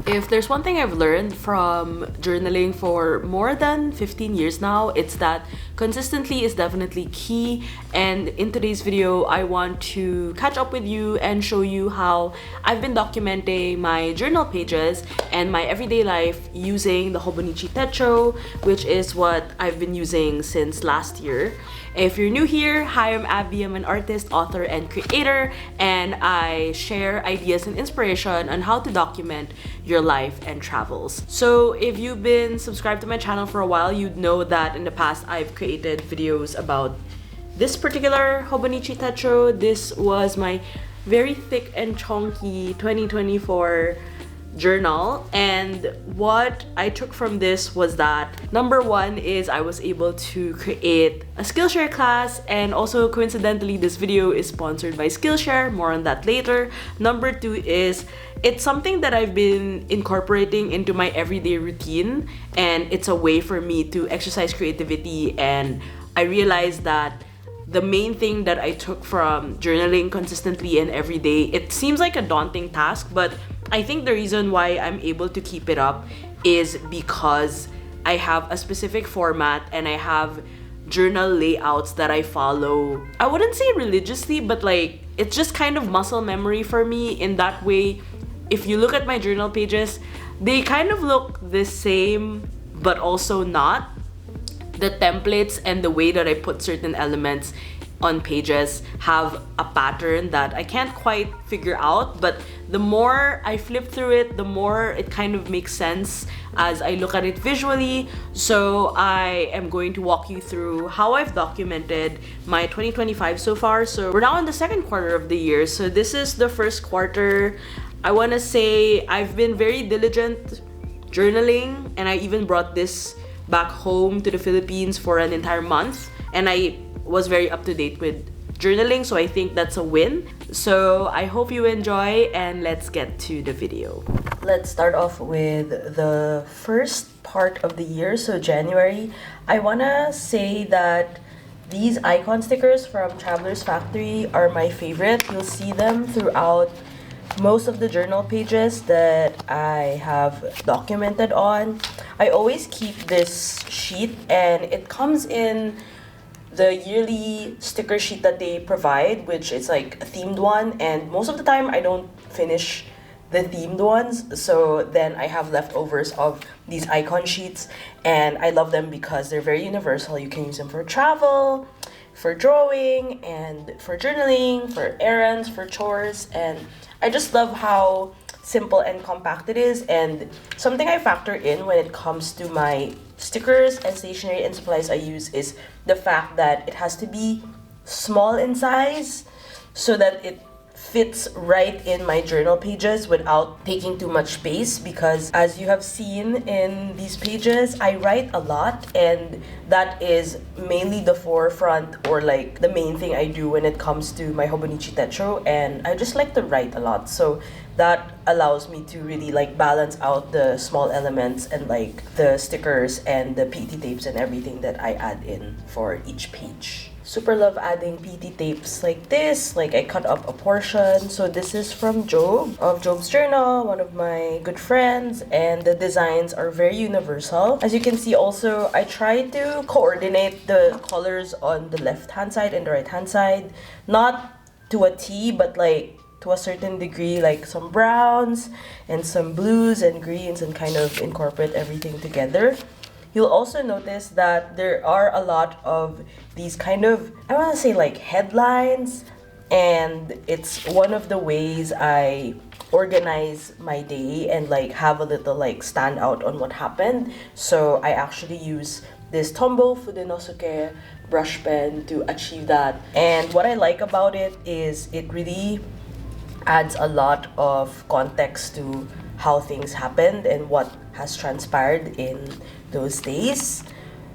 If there's one thing I've learned from journaling for more than 15 years now, it's that consistency is definitely key. And in today's video, I want to catch up with you and show you how I've been documenting my journal pages and my everyday life using the Hobonichi Techo, which is what I've been using since last year. If you're new here, hi, I'm Abbey. I'm an artist, author, and creator, and I share ideas and inspiration on how to document your life and travels. So if you've been subscribed to my channel for a while, you'd know that in the past I've created videos about this particular Hobonichi Techo. This was my very thick and chunky 2024 journal, and what I took from this was that number one is I was able to create a Skillshare class, and also coincidentally this video is sponsored by Skillshare, more on that later. Number two is it's something that I've been incorporating into my everyday routine, and it's a way for me to exercise creativity. And I realized that the main thing that I took from journaling consistently and every day, it seems like a daunting task, but I think the reason why I'm able to keep it up is because I have a specific format and I have journal layouts that I follow. I wouldn't say religiously, but like it's just kind of muscle memory for me in that way. If you look at my journal pages, they kind of look the same, but also not. The templates and the way that I put certain elements on pages have a pattern that I can't quite figure out, but the more I flip through it, the more it kind of makes sense as I look at it visually. So I am going to walk you through how I've documented my 2025 so far. So we're now in the second quarter of the year, so this is the first quarter. I want to say I've been very diligent journaling, and I even brought this back home to the Philippines for an entire month, and I was very up to date with journaling, so I think that's a win. So I hope you enjoy, and let's get to the video. Let's start off with the first part of the year, so January. I wanna say that these icon stickers from Traveler's Factory are my favorite. You'll see them throughout most of the journal pages that I have documented on. I always keep this sheet, and it comes in the yearly sticker sheet that they provide, which is like a themed one, and most of the time I don't finish the themed ones, so then I have leftovers of these icon sheets, and I love them because they're very universal. You can use them for travel, for drawing, and for journaling, for errands, for chores, and I just love how simple and compact it is. And something I factor in when it comes to my stickers and stationery and supplies I use is the fact that it has to be small in size so that it fits right in my journal pages without taking too much space, because as you have seen in these pages, I write a lot, and that is mainly the forefront, or like the main thing I do when it comes to my Hobonichi Techo, and I just like to write a lot, so that allows me to really like balance out the small elements and like the stickers and the PT tapes and everything that I add in for each page. Super love adding PT tapes like this. Like I cut up a portion. So this is from Job, of Job's Journal, one of my good friends, and the designs are very universal. As you can see also, I try to coordinate the colors on the left hand side and the right hand side. Not to a T, but like to a certain degree, like some browns and some blues and greens, and kind of incorporate everything together. You'll also notice that there are a lot of these kind of, I want to say like headlines, and it's one of the ways I organize my day and like have a little like stand out on what happened. So I actually use this Tombow Fudenosuke brush pen to achieve that. And what I like about it is it really adds a lot of context to how things happened and what has transpired in those days.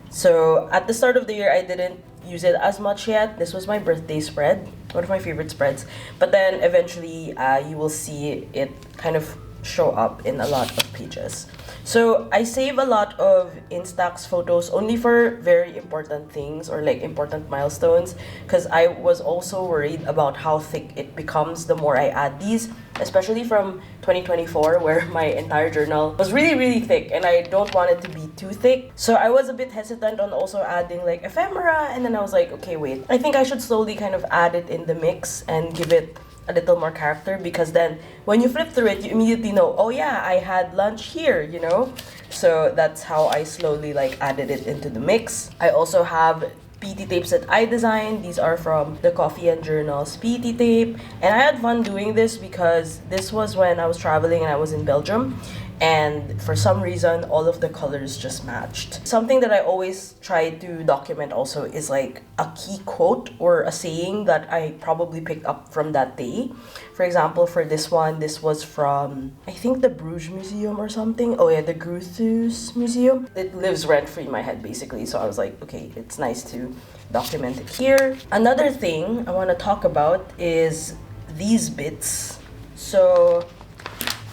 So at the start of the year, I didn't use it as much yet. This was my birthday spread, one of my favorite spreads. But then eventually you will see it kind of show up in a lot of pages. So I save a lot of Instax photos only for very important things or like important milestones, because I was also worried about how thick it becomes the more I add these, especially from 2024 where my entire journal was really thick and I don't want it to be too thick. So I was a bit hesitant on also adding like ephemera, and then I was like, okay, wait, I think I should slowly kind of add it in the mix and give it a little more character, because then when you flip through it, you immediately know, oh yeah, I had lunch here, you know? So that's how I slowly like added it into the mix. I also have PET tapes that I designed. These are from the Coffee and Journals PET tape. And I had fun doing this because this was when I was traveling and I was in Belgium. And for some reason, all of the colors just matched. Something that I always try to document also is like a key quote or a saying that I probably picked up from that day. For example, for this one, this was from, I think, the Bruges Museum or something. Oh yeah, the 𝚒𝚘𝚘𝚔 Museum. It lives rent-free in my head, basically. So I was like, okay, it's nice to document it here. Another thing I want to talk about is these bits. So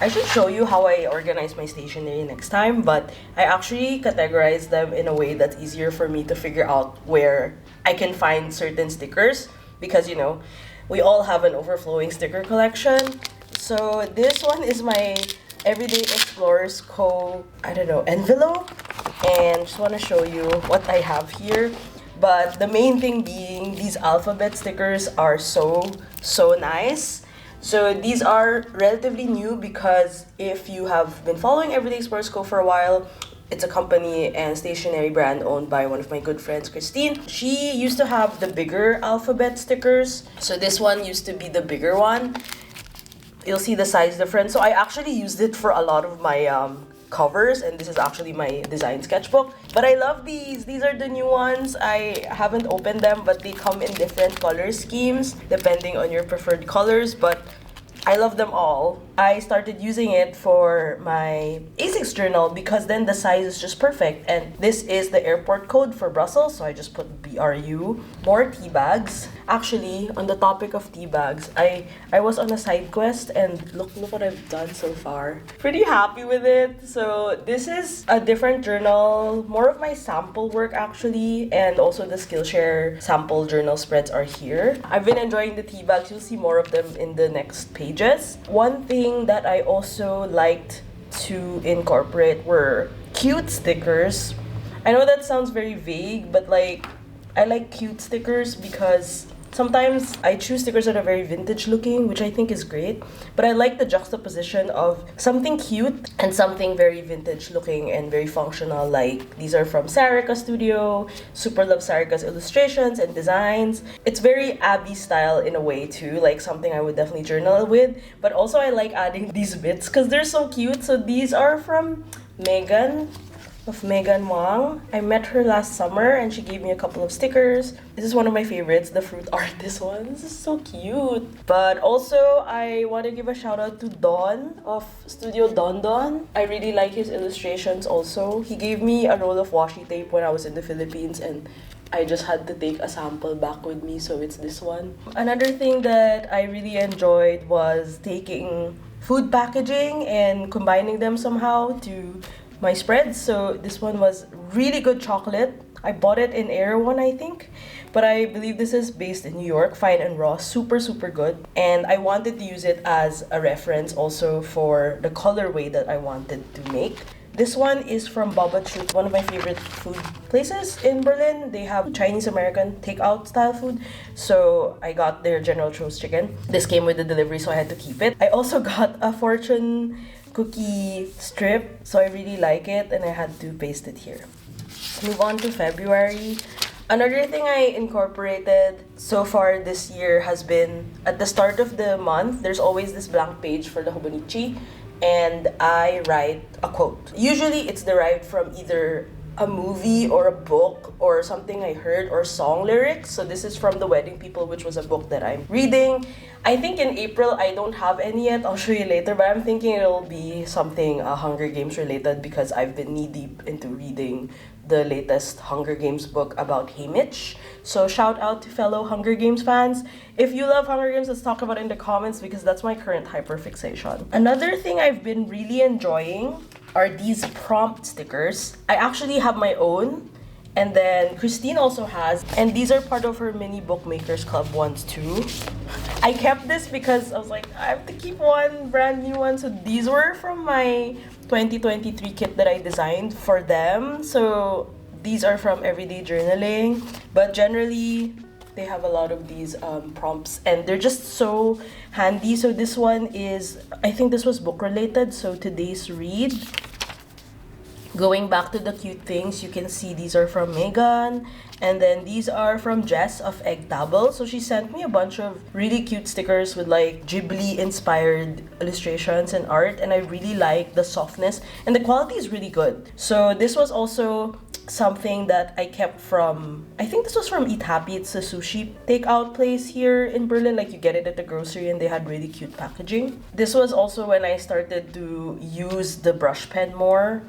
I should show you how I organize my stationery next time, but I actually categorize them in a way that's easier for me to figure out where I can find certain stickers, because, you know, we all have an overflowing sticker collection. So this one is my Everyday Explorers envelope, and just want to show you what I have here. But the main thing being, these alphabet stickers are so nice. So these are relatively new because if you have been following Everyday Explorers Co. for a while, it's a company and stationery brand owned by one of my good friends, Christine. She used to have the bigger alphabet stickers. So this one used to be the bigger one. You'll see the size difference. So I actually used it for a lot of my covers, and this is actually my design sketchbook. But I love these. These are the new ones. I haven't opened them, but they come in different color schemes depending on your preferred colors, but I love them all. I started using it for my A6 journal because then the size is just perfect, and this is the airport code for Brussels, so I just put BRU. More tea bags. Actually, on the topic of tea bags, I was on a side quest, and look what I've done so far. Pretty happy with it. So this is a different journal, more of my sample work actually, and also the Skillshare sample journal spreads are here. I've been enjoying the tea bags. You'll see more of them in the next pages. One thing that I also liked to incorporate were cute stickers. I know that sounds very vague, but like, I like cute stickers because sometimes I choose stickers that are very vintage looking, which I think is great, but I like the juxtaposition of something cute and something very vintage looking and very functional. Like, these are from Sarika Studio. Super love Sarika's illustrations and designs. It's very Abbey style in a way too, like something I would definitely journal with, but also I like adding these bits because they're so cute. So these are from Megan of Megan Wang. I met her last summer and she gave me a couple of stickers. This is one of my favorites, the fruit art. This one, this is so cute. But also I want to give a shout out to Don of Studio Don Don. I really like his illustrations also. He gave me a roll of washi tape when I was in the Philippines, and I just had to take a sample back with me, so it's this one. Another thing that I really enjoyed was taking food packaging and combining them somehow to my spreads. So this one was really good chocolate. I bought it in Erewhon, I think, but I believe this is based in New York. Fine and Raw, super good. And I wanted to use it as a reference also for the colorway that I wanted to make. This one is from Baba Chut, one of my favorite food places in Berlin. They have Chinese American takeout style food, so I got their General Tso's chicken. This came with the delivery, so I had to keep it. I also got a fortune cookie strip, so I really like it and I had to paste it here. Let's move on to February. Another thing I incorporated so far this year has been, at the start of the month, there's always this blank page for the Hobonichi, and I write a quote. Usually it's derived from either a movie or a book or something I heard or song lyrics. So this is from The Wedding People, which was a book that I'm reading. I think in April I don't have any yet. I'll show you later, but I'm thinking it'll be something Hunger Games related because I've been knee-deep into reading the latest Hunger Games book about 𝚒𝚗𝚘𝚔. So shout out to fellow Hunger Games fans. If you love Hunger Games, let's talk about it in the comments because that's my current hyperfixation. Another thing I've been really enjoying are these prompt stickers. I actually have my own, and then Christine also has, and these are part of her mini bookmakers club ones too. I kept this because I was like, I have to keep one brand new one. So these were from my 2023 kit that I designed for them. So these are from everyday journaling, but generally they have a lot of these prompts and they're just so handy. So this one is, I think this was book related, so today's read. Going back to the cute things, you can see these are from Megan, and then these are from Jess of 𝚒𝚏𝚘𝚔. So she sent me a bunch of really cute stickers with like Ghibli inspired illustrations and art, and I really like the softness and the quality is really good. So this was also something that I kept from, I think this was from Eat Happy. It's a sushi takeout place here in Berlin. Like you get it at the grocery and they had really cute packaging. This was also when I started to use the brush pen more.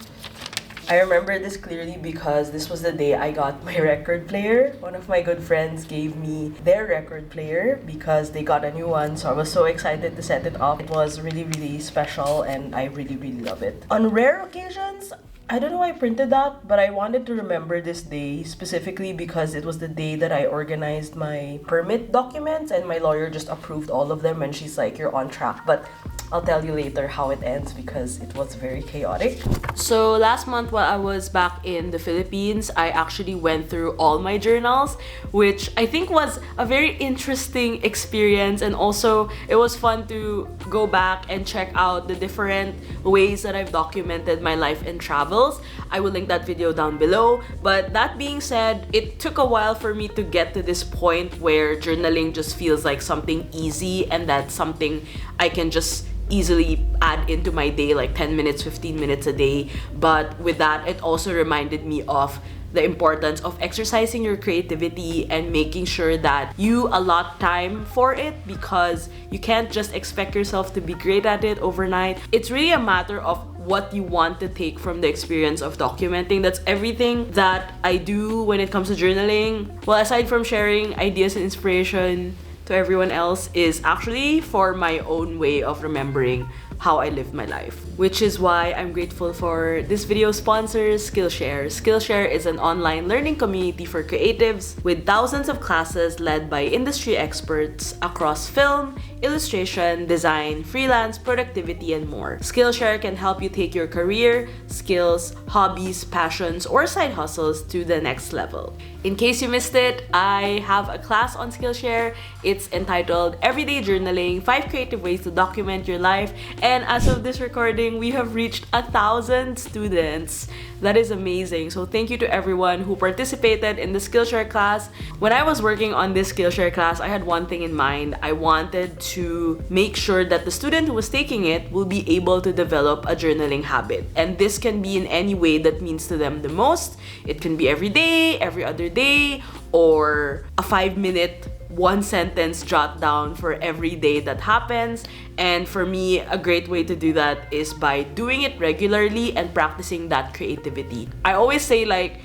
I remember this clearly because this was the day I got my record player. One of my good friends gave me their record player because they got a new one, so I was so excited to set it up. It was really, really special and I really, really love it. On rare occasions, I don't know why I printed that, but I wanted to remember this day specifically because it was the day that I organized my permit documents and my lawyer just approved all of them and she's like, you're on track. But I'll tell you later how it ends because it was very chaotic. So last month while I was back in the Philippines, I actually went through all my journals, which I think was a very interesting experience, and also it was fun to go back and check out the different ways that I've documented my life and travels. I will link that video down below. But that being said, it took a while for me to get to this point where journaling just feels like something easy and that's something I can just easily add into my day, like 10 minutes, 15 minutes a day. But with that, it also reminded me of the importance of exercising your creativity and making sure that you allot time for it, because you can't just expect yourself to be great at it overnight. It's really a matter of what you want to take from the experience of documenting. That's everything that I do when it comes to journaling. Well, aside from sharing ideas and inspiration to everyone else, is actually for my own way of remembering how I live my life. Which is why I'm grateful for this video sponsors, Skillshare. Skillshare is an online learning community for creatives with thousands of classes led by industry experts across film, illustration, design, freelance, productivity, and more. Skillshare can help you take your career, skills, hobbies, passions, or side hustles to the next level. In case you missed it, I have a class on Skillshare. It's entitled Everyday Journaling, 5 Creative Ways to Document Your Life. And as of this recording, we have reached 1,000 students. That is amazing. So thank you to everyone who participated in the Skillshare class. When I was working on this Skillshare class, I had one thing in mind. I wanted to make sure that the student who was taking it will be able to develop a journaling habit. And this can be in any way that means to them the most. It can be every day, every other day, or a 5-minute one sentence jot down for every day that happens. And for me, a great way to do that is by doing it regularly and practicing that creativity. I always say, like,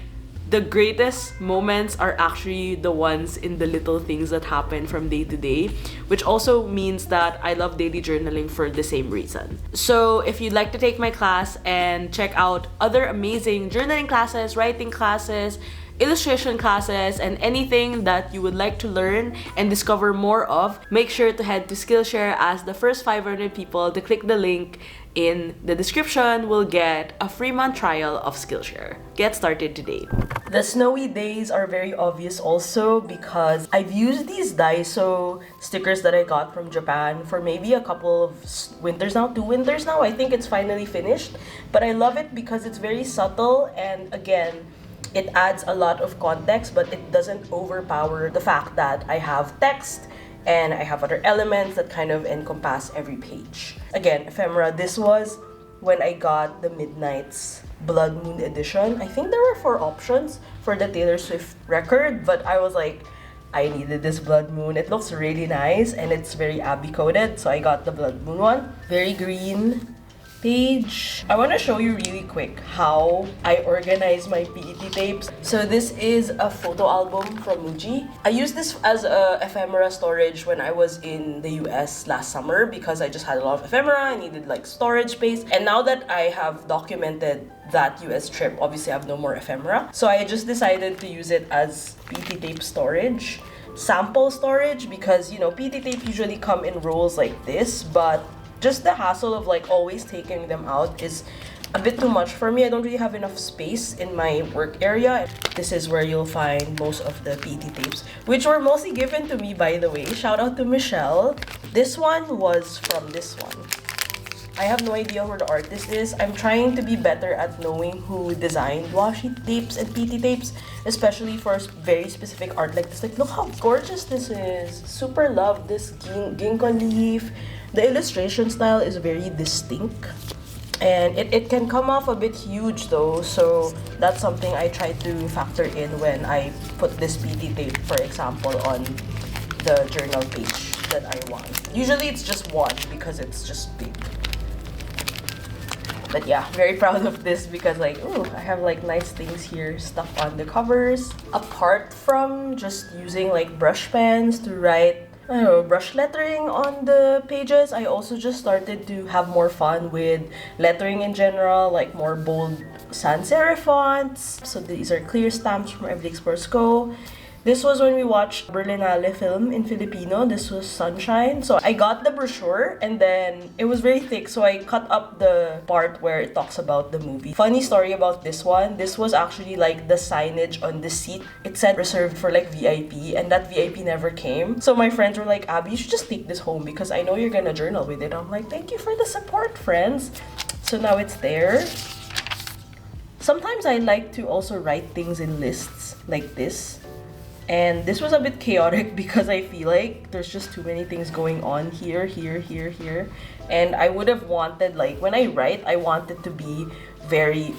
the greatest moments are actually the ones in the little things that happen from day to day, which also means that I love daily journaling for the same reason. So if you'd like to take my class and check out other amazing journaling classes, writing classes, illustration classes, and anything that you would like to learn and discover more of, make sure to head to Skillshare. As the first 500 people to click the link in the description will get a free month trial of Skillshare. Get started today. The snowy days are very obvious also because I've used these Daiso stickers that I got from Japan for maybe a couple of winters now, 2 winters now. I think it's finally finished, but I love it because it's very subtle, and again, it adds a lot of context, but it doesn't overpower the fact that I have text and I have other elements that kind of encompass every page. Again, ephemera. This was when I got the Midnight's Blood Moon edition. I think there were 4 options for the Taylor Swift record, but I was like, I needed this Blood Moon. It looks really nice and it's very Abbey coded, so I got the Blood Moon one. Very green page. I want to show you really quick how I organize my PET tapes. So this is a photo album from Muji. I used this as a ephemera storage when I was in the US last summer because I just had a lot of ephemera. I needed like storage space. And now that I have documented that US trip, obviously I have no more ephemera. So I just decided to use it as PET tape storage, sample storage, because you know PET tape usually come in rolls like this, but just the hassle of like always taking them out is a bit too much for me. I don't really have enough space in my work area. This is where you'll find most of the PET tapes, which were mostly given to me, by the way. Shout out to Michelle. This one was from this one. I have no idea who the artist is. I'm trying to be better at knowing who designed washi tapes and PET tapes, especially for very specific art like this. Like, look how gorgeous this is. Super love this ginkgo leaf. The illustration style is very distinct. And it can come off a bit huge though, so that's something I try to factor in when I put this PET tape, for example, on the journal page that I want. Usually it's just one because it's just big. But yeah, very proud of this because like, ooh, I have like nice things here stuck on the covers. Apart from just using like brush pens to write, I don't know, brush lettering on the pages, I also just started to have more fun with lettering in general, like more bold sans serif fonts. So these are clear stamps from Everyday Explorers Go. This was when we watched Berlinale film in Filipino. This was Sunshine. So I got the brochure and then it was very thick, so I cut up the part where it talks about the movie. Funny story about this one. This was actually like the signage on the seat. It said reserved for like VIP, and that VIP never came. So my friends were like, Abby, you should just take this home because I know you're gonna journal with it. I'm like, thank you for the support, friends. So now it's there. Sometimes I like to also write things in lists like this. And this was a bit chaotic because I feel like there's just too many things going on here, here, here, here. And I would have wanted, like, when I write, I want it to be very,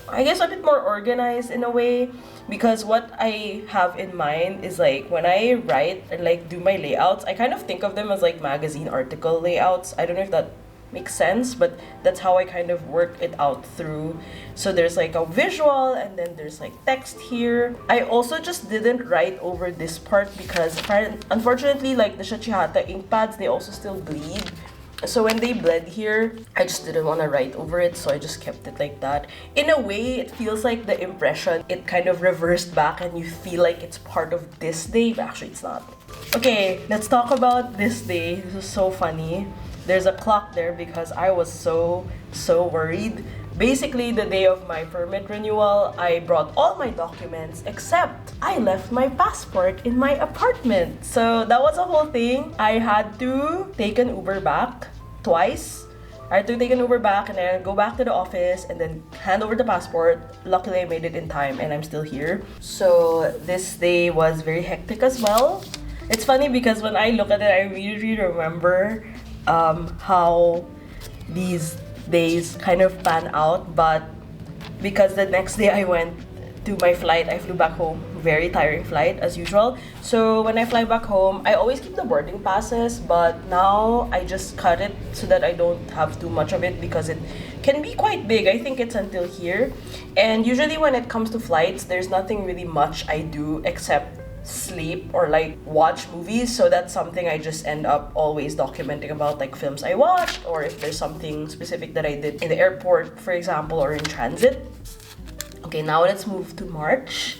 I guess, a bit more organized in a way. Because what I have in mind is like, when I write and like do my layouts, I kind of think of them as like magazine article layouts. I don't know if that makes sense, but that's how I kind of work it out through. So there's like a visual and then there's like text here. I also just didn't write over this part because unfortunately, like the 𝚎𝚘𝚘𝚘𝚔 ink pads, they also still bleed. So when they bled here, I just didn't want to write over it, so I just kept it like that. In a way, it feels like the impression, it kind of reversed back and you feel like it's part of this day, but actually it's not. Okay, let's talk about this day. This is so funny. There's a clock there because I was so worried. Basically, the day of my permit renewal, I brought all my documents except I left my passport in my apartment. So that was a whole thing. I had to take an Uber back twice. I had to take an Uber back and then go back to the office and then hand over the passport. Luckily, I made it in time and I'm still here. So this day was very hectic as well. It's funny because when I look at it, I really remember how these days kind of pan out, but because the next day I went to my flight, I flew back home. Very tiring flight as usual. So when I fly back home, I always keep the boarding passes, but now I just cut it so that I don't have too much of it because it can be quite big. I think it's until here. And usually when it comes to flights, there's nothing really much I do except sleep or like watch movies, so that's something I just end up always documenting about, like films I watched or if there's something specific that I did in the airport, for example, or in transit. Okay, now let's move to March.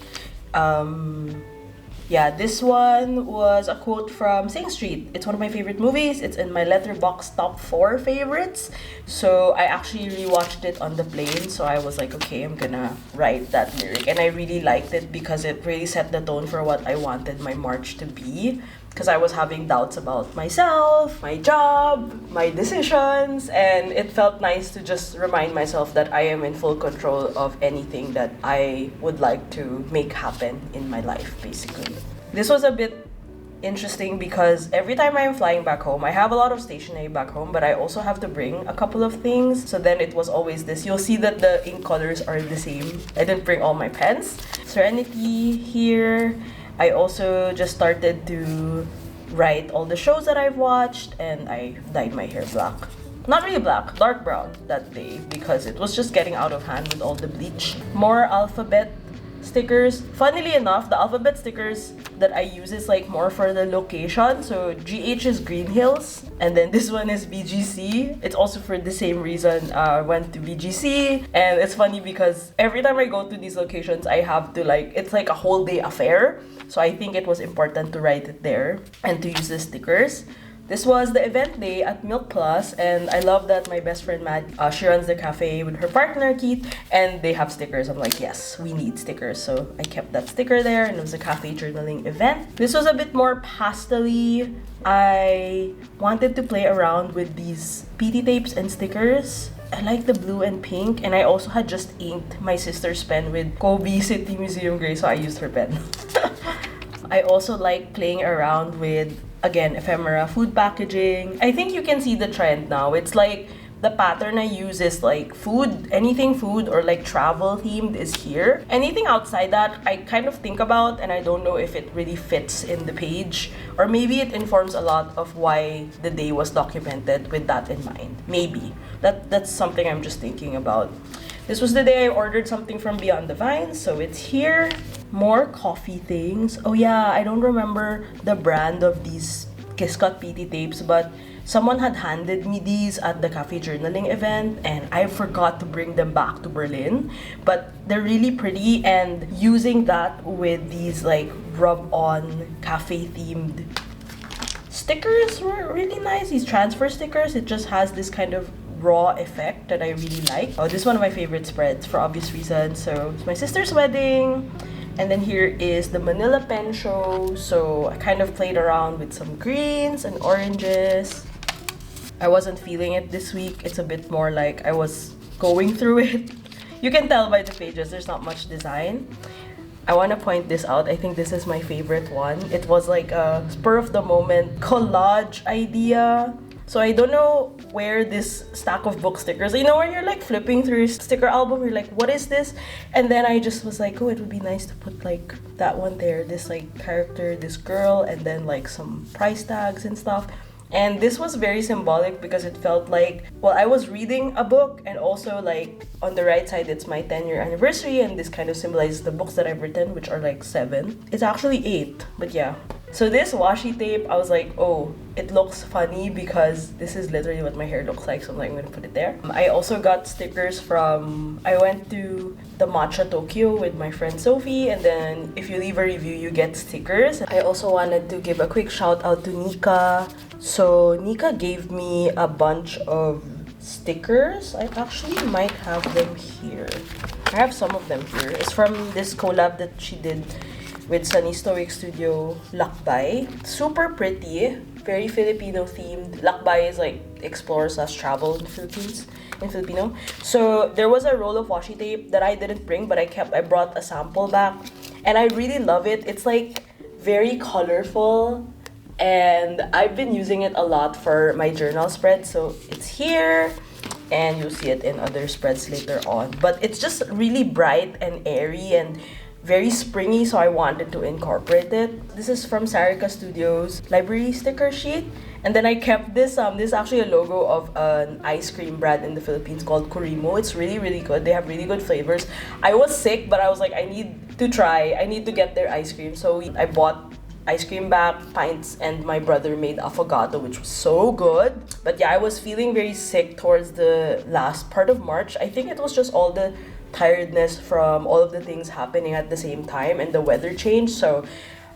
Yeah, this one was a quote from Sing Street. It's one of my favorite movies. It's in my Letterboxd top 4 favorites. So I actually rewatched it on the plane. So I was like, okay, I'm gonna write that lyric. And I really liked it because it really set the tone for what I wanted my March to be. Because I was having doubts about myself, my job, my decisions, and it felt nice to just remind myself that I am in full control of anything that I would like to make happen in my life, basically. This was a bit interesting because every time I'm flying back home, I have a lot of stationery back home, but I also have to bring a couple of things. So then it was always this. You'll see that the ink colors are the same. I didn't bring all my pens. Serenity here. I also just started to write all the shows that I've watched and I dyed my hair black. not really black, dark brown that day because it was just getting out of hand with all the bleach. More alphabet stickers. Funnily enough, the alphabet stickers that I use is like more for the location. So GH is Green Hills, and then this one is BGC. It's also for the same reason. I went to BGC, and it's funny because every time I go to these locations, I have to like, it's like a whole day affair. So I think it was important to write it there and to use the stickers. This was the event day at Milk Plus, and I love that my best friend Matt, she runs the cafe with her partner Keith, and they have stickers. I'm like, yes, we need stickers. So I kept that sticker there, and it was a cafe journaling event. This was a bit more pastel-y. I wanted to play around with these PT tapes and stickers. I like the blue and pink, and I also had just inked my sister's pen with Kobe City Museum Gray, so I used her pen. I also like playing around with, again, ephemera food packaging. I think you can see the trend now. It's like the pattern I use is like food, anything food or like travel themed is here. Anything outside that, I kind of think about, and I don't know if it really fits in the page, or maybe it informs a lot of why the day was documented with that in mind. Maybe. That's something I'm just thinking about. This was the day I ordered something from Beyond the Vines, so it's here. More coffee things. Oh yeah, I don't remember the brand of these Kiscut PT tapes, but someone had handed me these at the cafe journaling event, and I forgot to bring them back to Berlin. But they're really pretty, and using that with these like rub-on cafe themed stickers were really nice. These transfer stickers, it just has this kind of raw effect that I really like. Oh, this is one of my favorite spreads for obvious reasons. So it's my sister's wedding. And then here is the Manila pen show. So I kind of played around with some greens and oranges. I wasn't feeling it this week. It's a bit more like I was going through it. You can tell by the pages, there's not much design. I want to point this out. I think this is my favorite one. It was like a spur of the moment collage idea. So I don't know where this stack of book stickers, you know, when you're like flipping through your sticker album, you're like, what is this? And then I just was like, oh, it would be nice to put like that one there, this like character, this girl, and then like some price tags and stuff. And this was very symbolic because it felt like, well, I was reading a book, and also like on the right side, it's my 10-year anniversary, and this kind of symbolizes the books that I've written, which are like 7. It's actually 8, but yeah. So this washi tape, I was like, oh, it looks funny because this is literally what my hair looks like, so I'm like, I'm gonna put it there. I also got stickers from, I went to the Matcha Tokyo with my friend Sophie, and then if you leave a review, you get stickers. I also wanted to give a quick shout out to Nika. So Nika gave me a bunch of stickers. I actually might have them here. I have some of them here. It's from this collab that she did with Sunny Stoic Studio 𝚒𝚘𝚘𝚘. Super pretty, very Filipino themed. 𝚒𝚘𝚘𝚘 is like explore/travel in the Philippines, in Filipino. So there was a roll of washi tape that I didn't bring, but I brought a sample back, and I really love it. It's like very colorful, and I've been using it a lot for my journal spread. So it's here, and you'll see it in other spreads later on. But it's just really bright and airy and very springy, so I wanted to incorporate it. This is from Sarika Studios library sticker sheet. And then I kept this, this is actually a logo of an ice cream brand in the Philippines called Kurimo. It's really, really good. They have really good flavors. I was sick, but I was like, I need to try. I need to get their ice cream. So I bought ice cream back, pints, and my brother made affogato, which was so good. But yeah, I was feeling very sick towards the last part of March. I think it was just all the tiredness from all of the things happening at the same time and the weather change. So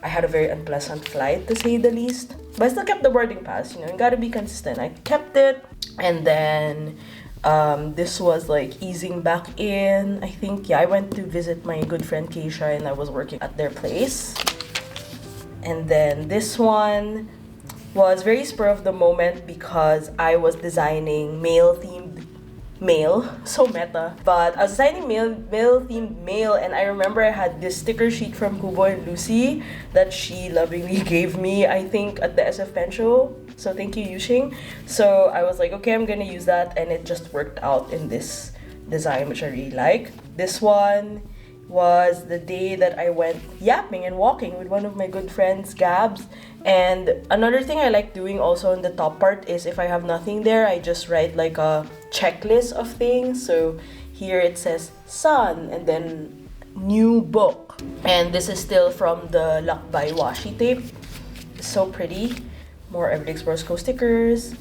I had a very unpleasant flight, to say the least. But I still kept the boarding pass, you know, you gotta be consistent. I kept it, and then this was like easing back in. I think, yeah, I went to visit my good friend Keisha, and I was working at their place. And then this one was very spur of the moment because I was designing male-themed mail, so meta, but I was designing male-themed mail, and I remember I had this sticker sheet from Kubo and Lucy that she lovingly gave me, I think, at the SF Pen Show. So thank you, Yushing. So I was like, okay, I'm gonna use that, and it just worked out in this design, which I really like. This one was the day that I went yapping and walking with one of my good friends, Gabs. And another thing I like doing also in the top part is if I have nothing there, I just write like a checklist of things. So here it says sun and then new book. And this is still from the Lakbay washi tape. It's so pretty. More Everyday Explorers Co stickers.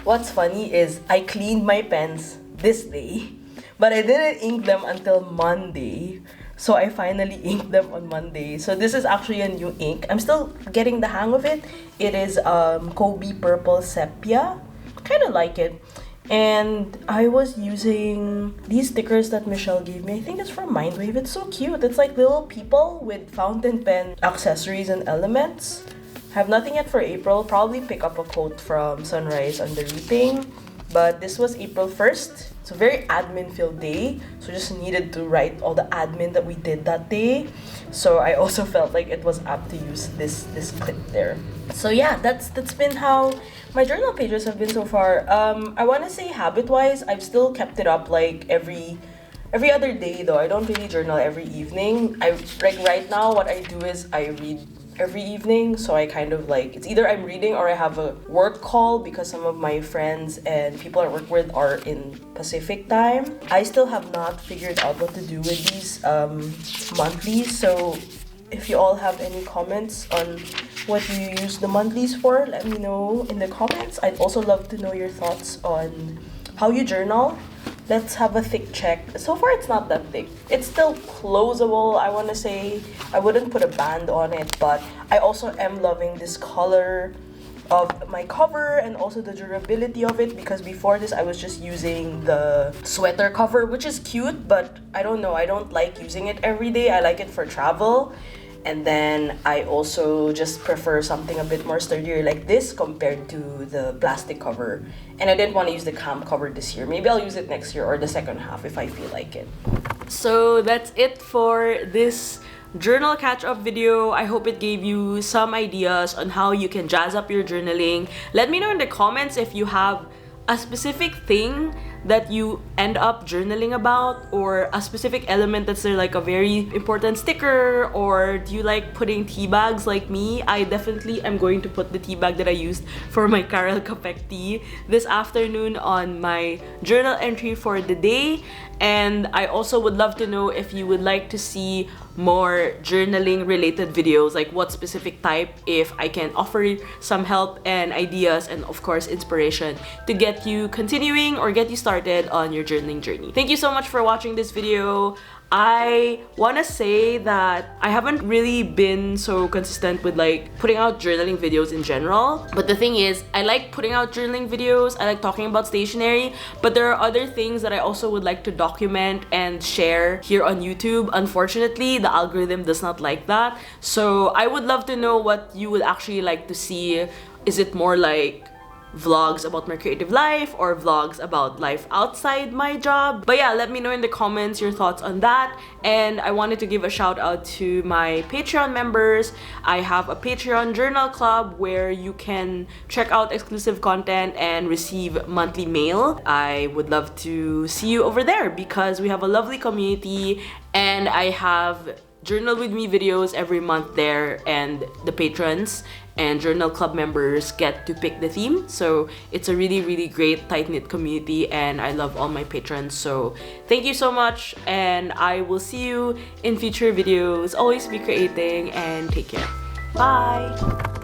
What's funny is I cleaned my pens this day, but I didn't ink them until Monday. So I finally inked them on Monday. So this is actually a new ink. I'm still getting the hang of it. It is Kobe Purple Sepia. Kind of like it. And I was using these stickers that Michelle gave me. I think it's from Mindwave. It's so cute. It's like little people with fountain pen accessories and elements. Have nothing yet for April. Probably pick up a quote from Sunrise on the reading. But this was April 1st. It's a very admin-filled day. So just needed to write all the admin that we did that day. So I also felt like it was apt to use this clip there. So yeah, that's been how my journal pages have been so far. I want to say habit-wise, I've still kept it up like every other day though. I don't really journal every evening. Like right now, what I do is I read every evening. So I kind of like, it's either I'm reading or I have a work call because some of my friends and people I work with are in Pacific time. I still have not figured out what to do with these monthlies. So if you all have any comments on what you use the monthlies for, let me know in the comments. I'd also love to know your thoughts on how you journal. Let's have a thick check. So far, it's not that thick. It's still closable, I want to say. I wouldn't put a band on it, but I also am loving this color of my cover and also the durability of it, because before this, I was just using the sweater cover, which is cute, but I don't know. I don't like using it every day. I like it for travel. And then I also just prefer something a bit more sturdier like this compared to the plastic cover. And I didn't want to use the cam cover this year. Maybe I'll use it next year or the second half if I feel like it. So that's it for this journal catch-up video. I hope it gave you some ideas on how you can jazz up your journaling. Let me know in the comments if you have a specific thing that you end up journaling about, or a specific element that's like a very important sticker, or do you like putting tea bags like me? I definitely am going to put the tea bag that I used for my Caral Kapek tea this afternoon on my journal entry for the day. And I also would love to know if you would like to see more journaling related videos, like what specific type, if I can offer some help and ideas and of course inspiration to get you continuing or get you started on your journaling journey. Thank you so much for watching this video. I want to say that I haven't really been so consistent with like putting out journaling videos in general, but the thing is, I like putting out journaling videos, I like talking about stationery, but there are other things that I also would like to document and share here on YouTube. Unfortunately, the algorithm does not like that, so I would love to know what you would actually like to see. Is it more like vlogs about my creative life or vlogs about life outside my job? But yeah, let me know in the comments your thoughts on that. And I wanted to give a shout out to my Patreon members. I have a Patreon journal club where you can check out exclusive content and receive monthly mail. I would love to see you over there because we have a lovely community, and I have journal with me videos every month there, and the patrons and journal club members get to pick the theme. So it's a really great tight-knit community, and I love all my patrons. So thank you so much, and I will see you in future videos. Always be creating and take care. Bye!